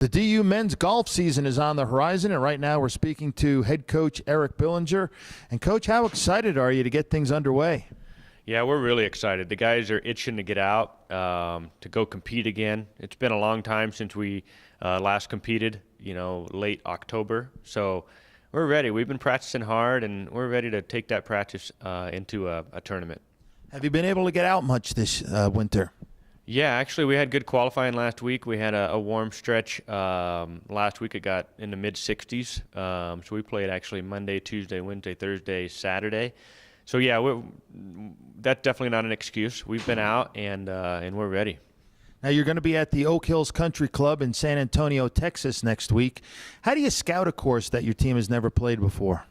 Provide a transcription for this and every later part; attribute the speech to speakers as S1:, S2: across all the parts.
S1: The DU men's golf season is on the horizon, and right now we're speaking to head coach Erik Billinger. And, Coach, how excited are you to get things underway?
S2: Yeah, we're really excited. The guys are itching to get out, to go compete again. It's been a long time since we last competed, late October. So we're ready. We've been practicing hard, and we're ready to take that practice into a tournament.
S1: Have you been able to get out much this winter?
S2: Yeah, actually, we had good qualifying last week. We had a warm stretch. Last week it got in the mid-60s. So we played actually Monday, Tuesday, Wednesday, Thursday, Saturday. So yeah, that's definitely not an excuse. We've been out and we're ready.
S1: Now you're going to be at the Oak Hills Country Club in San Antonio, Texas next week. How do you scout a course that your team has never played before?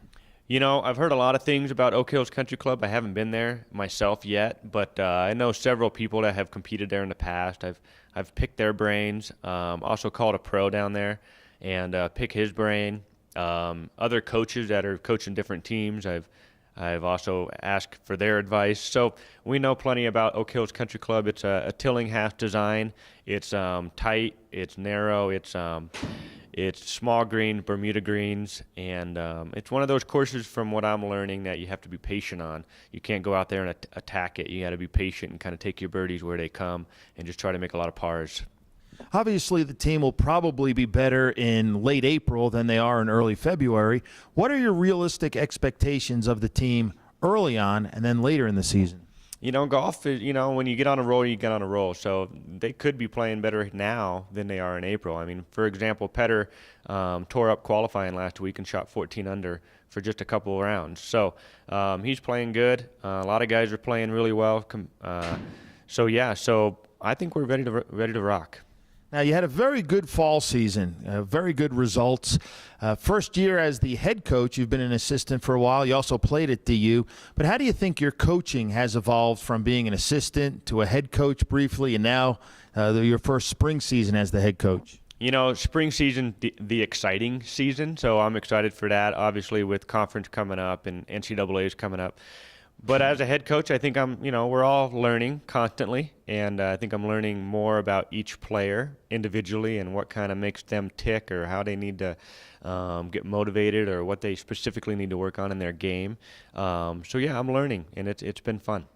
S2: I've heard a lot of things about Oak Hills Country Club. I haven't been there myself yet, but I know several people that have competed there in the past. I've picked their brains. Also called a pro down there and pick his brain. Other coaches that are coaching different teams, I've also asked for their advice. So we know plenty about Oak Hills Country Club. It's a Tillinghast design. It's tight. It's narrow. It's small green, Bermuda greens, and it's one of those courses, from what I'm learning, that you have to be patient on. You can't go out there and attack it. You got to be patient and kind of take your birdies where they come and just try to make a lot of pars.
S1: Obviously, the team will probably be better in late April than they are in early February. What are your realistic expectations of the team early on and then later in the season?
S2: Golf is, when you get on a roll, you get on a roll. So they could be playing better now than they are in April. I mean, for example, Petter tore up qualifying last week and shot 14 under for just a couple of rounds. So he's playing good. A lot of guys are playing really well. So I think we're ready to rock.
S1: Now, you had a very good fall season, very good results. First year as the head coach, you've been an assistant for a while. You also played at DU. But how do you think your coaching has evolved from being an assistant to a head coach briefly, and now your first spring season as the head coach?
S2: Spring season, the exciting season, so I'm excited for that, obviously, with conference coming up and NCAA's coming up. But as a head coach, I think we're all learning constantly, and I think I'm learning more about each player individually and what kind of makes them tick, or how they need to get motivated, or what they specifically need to work on in their game. So yeah, I'm learning, and it's been fun.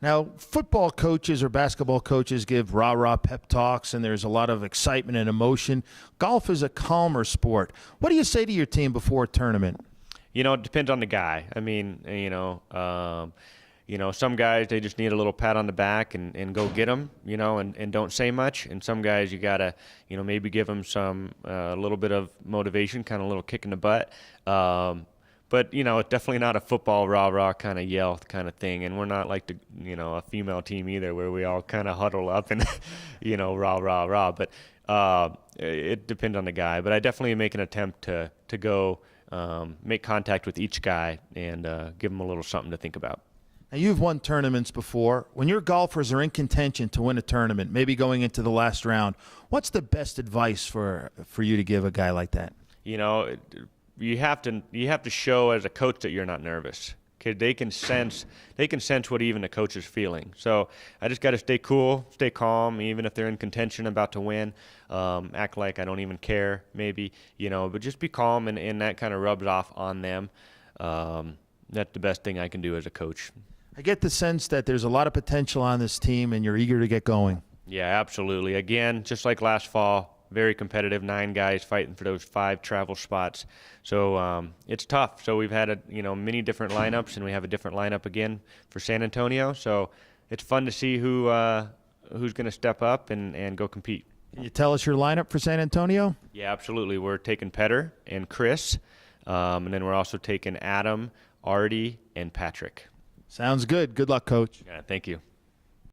S1: Now, football coaches or basketball coaches give rah-rah pep talks, and there's a lot of excitement and emotion. Golf is a calmer sport. What do you say to your team before a tournament?
S2: It depends on the guy. I mean, some guys, they just need a little pat on the back and go get them, and don't say much. And some guys, you got to, maybe give them some, a little bit of motivation, kind of a little kick in the butt. But, it's definitely not a football rah-rah kind of yell kind of thing. And we're not like a female team either, where we all kind of huddle up and, rah-rah-rah. But it depends on the guy. But I definitely make an attempt to go make contact with each guy and give them a little something to think about.
S1: Now, you've won tournaments before. When your golfers are in contention to win a tournament, maybe going into the last round, what's the best advice for you to give a guy like that?
S2: You have to show as a coach that you're not nervous. Okay, they can sense what even the coach is feeling. So I just got to stay cool, stay calm, even if they're in contention about to win. Act like I don't even care, maybe, but just be calm, and that kind of rubs off on them. That's the best thing I can do as a coach.
S1: I get the sense that there's a lot of potential on this team, and you're eager to get going.
S2: Yeah, absolutely. Again, just like last fall, very competitive, 9 guys fighting for those 5 travel spots. So it's tough. So we've had many different lineups, and we have a different lineup again for San Antonio. So it's fun to see who's going to step up and go compete.
S1: Can you tell us your lineup for San Antonio?
S2: Yeah, absolutely. We're taking Petter and Chris, and then we're also taking Adam, Artie, and Patrick.
S1: Sounds good. Good luck, Coach.
S2: Yeah, thank you.